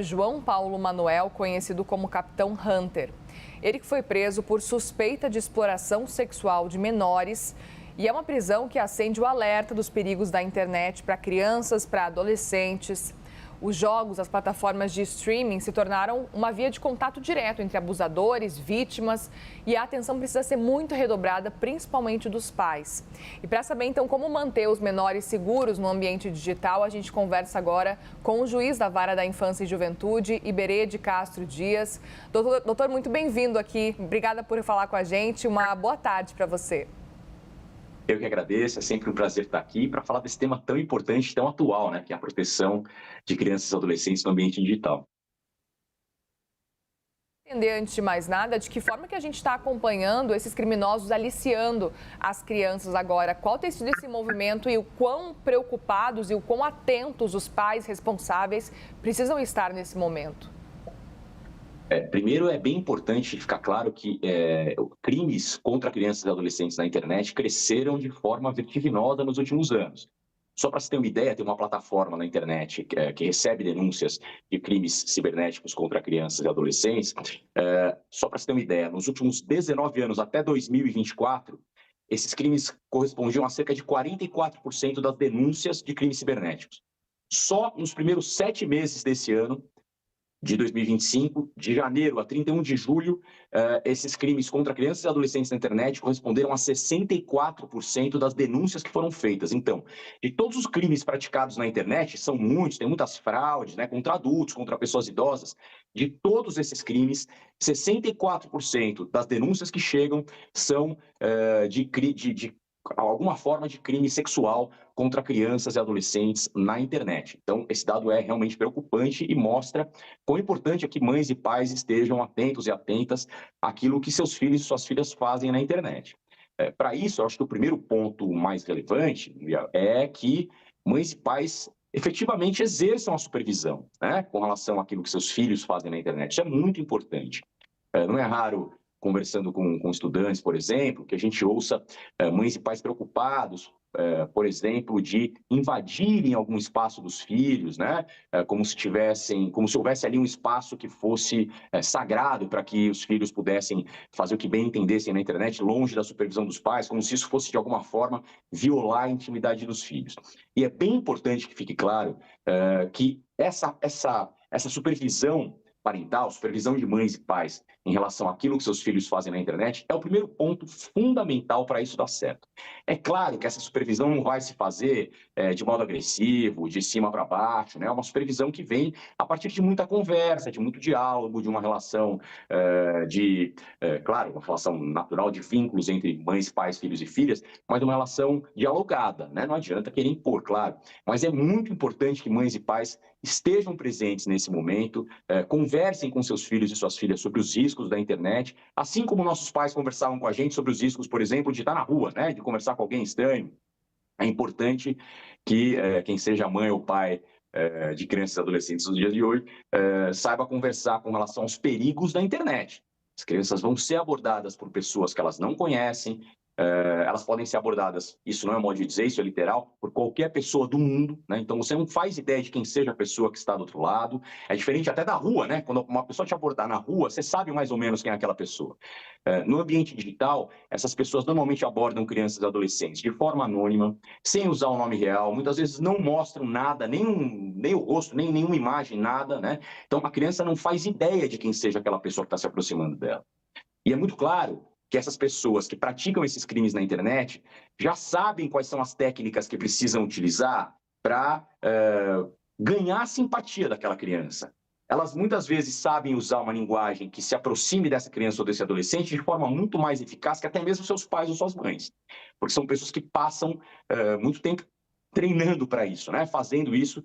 João Paulo Manuel, conhecido como Capitão Hunter. Ele que foi preso por suspeita de exploração sexual de menores e é uma prisão que acende o alerta dos perigos da internet para crianças, para adolescentes. Os jogos, as plataformas de streaming se tornaram uma via de contato direto entre abusadores, vítimas e a atenção precisa ser muito redobrada, principalmente dos pais. E para saber então como manter os menores seguros no ambiente digital, a gente conversa agora com o juiz da Vara da Infância e Juventude, Iberê de Castro Dias. Doutor, muito bem-vindo aqui. Obrigada por falar com a gente. Uma boa tarde para você. Eu que agradeço, é sempre um prazer estar aqui para falar desse tema tão importante, tão atual, né, que é a proteção de crianças e adolescentes no ambiente digital. Entender, antes de mais nada, de que forma que a gente está acompanhando esses criminosos aliciando as crianças agora? Qual tem sido esse movimento e o quão preocupados e o quão atentos os pais responsáveis precisam estar nesse momento? Primeiro, é bem importante ficar claro que crimes contra crianças e adolescentes na internet cresceram de forma vertiginosa nos últimos anos. Só para você ter uma ideia, tem uma plataforma na internet que recebe denúncias de crimes cibernéticos contra crianças e adolescentes. Só para você ter uma ideia, nos últimos 19 anos, até 2024, esses crimes correspondiam a cerca de 44% das denúncias de crimes cibernéticos. Só nos primeiros 7 meses desse ano, de 2025, de janeiro a 31 de julho, esses crimes contra crianças e adolescentes na internet corresponderam a 64% das denúncias que foram feitas. Então, de todos os crimes praticados na internet, são muitos, tem muitas fraudes, né, contra adultos, contra pessoas idosas. De todos esses crimes, 64% das denúncias que chegam são de alguma forma de crime sexual contra crianças e adolescentes na internet. Então, esse dado é realmente preocupante e mostra quão importante é que mães e pais estejam atentos e atentas àquilo que seus filhos e suas filhas fazem na internet. Para isso, eu acho que o primeiro ponto mais relevante é que mães e pais efetivamente exerçam a supervisão, né, com relação àquilo que seus filhos fazem na internet. Isso é muito importante. Não é raro, conversando com estudantes, por exemplo, que a gente ouça mães e pais preocupados, por exemplo, de invadirem algum espaço dos filhos, né? Como se houvesse ali um espaço que fosse sagrado para que os filhos pudessem fazer o que bem entendessem na internet, longe da supervisão dos pais, como se isso fosse de alguma forma violar a intimidade dos filhos. E é bem importante que fique claro que essa supervisão parental, supervisão de mães e pais em relação àquilo que seus filhos fazem na internet, é o primeiro ponto fundamental para isso dar certo. É claro que essa supervisão não vai se fazer de modo agressivo, de cima para baixo, né? É uma supervisão que vem a partir de muita conversa, de muito diálogo, de uma relação claro, uma relação natural de vínculos entre mães, pais, filhos e filhas, mas uma relação dialogada, né? Não adianta querer impor, claro. Mas é muito importante que mães e pais estejam presentes nesse momento, conversem com seus filhos e suas filhas sobre os riscos da internet, assim como nossos pais conversavam com a gente sobre os riscos, por exemplo, de estar na rua, né, de conversar com alguém estranho. É importante que quem seja mãe ou pai de crianças e adolescentes nos dias de hoje saiba conversar com relação aos perigos da internet. As crianças vão ser abordadas por pessoas que elas não conhecem, elas podem ser abordadas, isso não é modo de dizer, isso é literal, por qualquer pessoa do mundo, né? Então você não faz ideia de quem seja a pessoa que está do outro lado. É diferente até da rua, né? Quando uma pessoa te abordar na rua, você sabe mais ou menos quem é aquela pessoa. No ambiente digital, essas pessoas normalmente abordam crianças e adolescentes de forma anônima, sem usar o nome real, muitas vezes não mostram nada, nem o rosto, nem nenhuma imagem, nada, né? Então a criança não faz ideia de quem seja aquela pessoa que está se aproximando dela. E é muito claro que essas pessoas que praticam esses crimes na internet já sabem quais são as técnicas que precisam utilizar para ganhar a simpatia daquela criança. Elas muitas vezes sabem usar uma linguagem que se aproxime dessa criança ou desse adolescente de forma muito mais eficaz que até mesmo seus pais ou suas mães. Porque são pessoas que passam muito tempo treinando para isso, né? Fazendo isso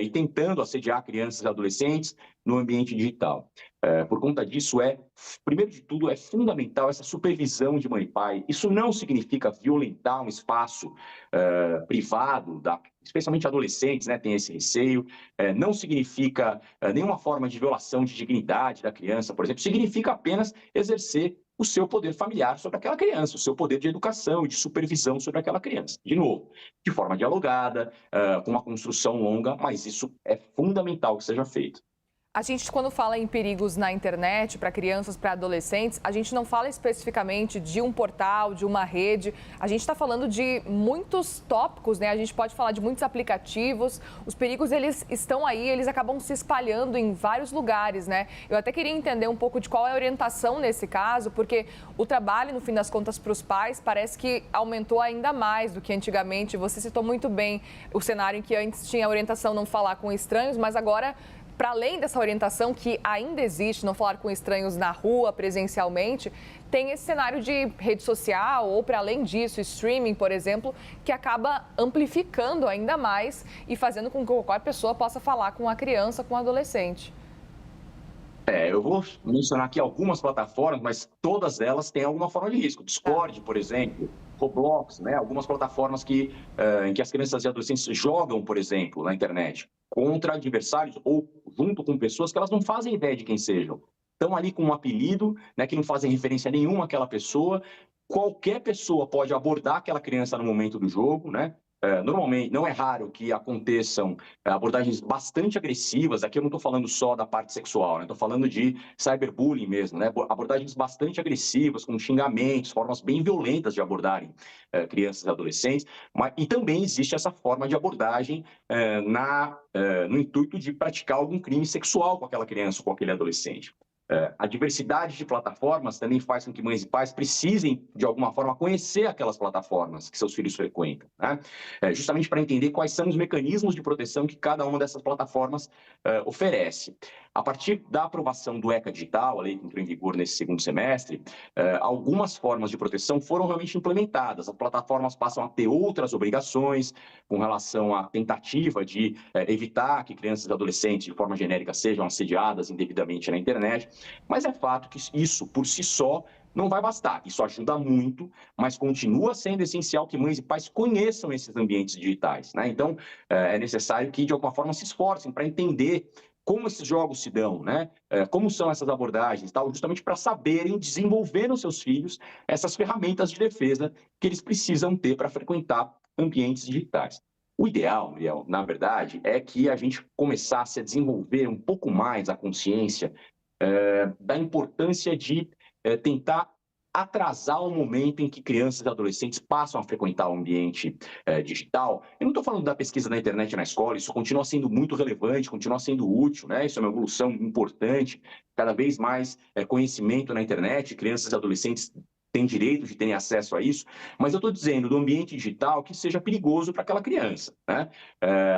e tentando assediar crianças e adolescentes no ambiente digital. Por conta disso, primeiro de tudo, é fundamental essa supervisão de mãe e pai. Isso não significa violentar um espaço privado, especialmente adolescentes, né, tem esse receio. Não significa nenhuma forma de violação de dignidade da criança, por exemplo. Significa apenas exercer o seu poder familiar sobre aquela criança, o seu poder de educação e de supervisão sobre aquela criança. De novo, de forma dialogada, com uma construção longa, mas isso é fundamental que seja feito. A gente, quando fala em perigos na internet, para crianças, para adolescentes, a gente não fala especificamente de um portal, de uma rede. A gente está falando de muitos tópicos, né? A gente pode falar de muitos aplicativos. Os perigos, eles estão aí, eles acabam se espalhando em vários lugares, né? Eu até queria entender um pouco de qual é a orientação nesse caso, porque o trabalho, no fim das contas, para os pais, parece que aumentou ainda mais do que antigamente. Você citou muito bem o cenário em que antes tinha a orientação não falar com estranhos, mas agora, para além dessa orientação que ainda existe, não falar com estranhos na rua, presencialmente, tem esse cenário de rede social ou, para além disso, streaming, por exemplo, que acaba amplificando ainda mais e fazendo com que qualquer pessoa possa falar com a criança, com o adolescente. Eu vou mencionar aqui algumas plataformas, mas todas elas têm alguma forma de risco. Tá. Discord, por exemplo, Roblox, né? Algumas plataformas em que as crianças e adolescentes jogam, por exemplo, na internet, contra adversários ou junto com pessoas que elas não fazem ideia de quem sejam. Estão ali com um apelido, né, que não fazem referência nenhuma àquela pessoa. Qualquer pessoa pode abordar aquela criança no momento do jogo, né? Normalmente, não é raro que aconteçam abordagens bastante agressivas. Aqui eu não estou falando só da parte sexual, né? Estou falando de cyberbullying mesmo, né? Abordagens bastante agressivas, com xingamentos, formas bem violentas de abordarem crianças e adolescentes. E também existe essa forma de abordagem no intuito de praticar algum crime sexual com aquela criança ou com aquele adolescente. A diversidade de plataformas também faz com que mães e pais precisem, de alguma forma, conhecer aquelas plataformas que seus filhos frequentam, né? Justamente para entender quais são os mecanismos de proteção que cada uma dessas plataformas oferece. A partir da aprovação do ECA Digital, a lei que entrou em vigor nesse segundo semestre, algumas formas de proteção foram realmente implementadas. As plataformas passam a ter outras obrigações com relação à tentativa de evitar que crianças e adolescentes, de forma genérica, sejam assediadas indevidamente na internet. Mas é fato que isso, por si só, não vai bastar. Isso ajuda muito, mas continua sendo essencial que mães e pais conheçam esses ambientes digitais, né? Então, é necessário que, de alguma forma, se esforcem para entender como esses jogos se dão, né? Como são essas abordagens, tal, justamente para saberem desenvolver nos seus filhos essas ferramentas de defesa que eles precisam ter para frequentar ambientes digitais. O ideal, Muriel, na verdade, é que a gente começasse a desenvolver um pouco mais a consciência da importância de tentar atrasar o momento em que crianças e adolescentes passam a frequentar o ambiente digital. Eu não estou falando da pesquisa na internet na escola, isso continua sendo muito relevante, continua sendo útil, né? Isso é uma evolução importante, cada vez mais conhecimento na internet, crianças e adolescentes têm direito de terem acesso a isso, mas eu estou dizendo do ambiente digital que seja perigoso para aquela criança, né?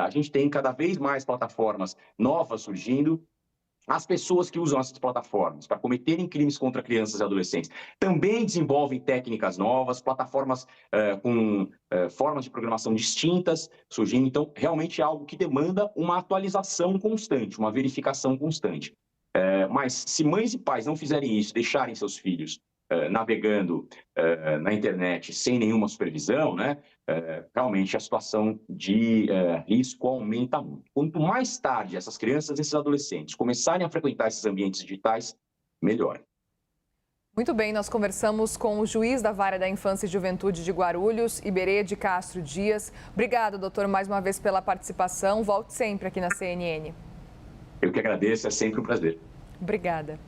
A gente tem cada vez mais plataformas novas surgindo. As pessoas que usam essas plataformas para cometerem crimes contra crianças e adolescentes também desenvolvem técnicas novas, plataformas com formas de programação distintas surgindo. Então, realmente é algo que demanda uma atualização constante, uma verificação constante. Mas se mães e pais não fizerem isso, deixarem seus filhos navegando na internet sem nenhuma supervisão, né, realmente a situação de risco aumenta muito. Quanto mais tarde essas crianças e esses adolescentes começarem a frequentar esses ambientes digitais, melhor. Muito bem, nós conversamos com o juiz da Vara da Infância e Juventude de Guarulhos, Iberê de Castro Dias. Obrigada, doutor, mais uma vez pela participação. Volte sempre aqui na CNN. Eu que agradeço, é sempre um prazer. Obrigada.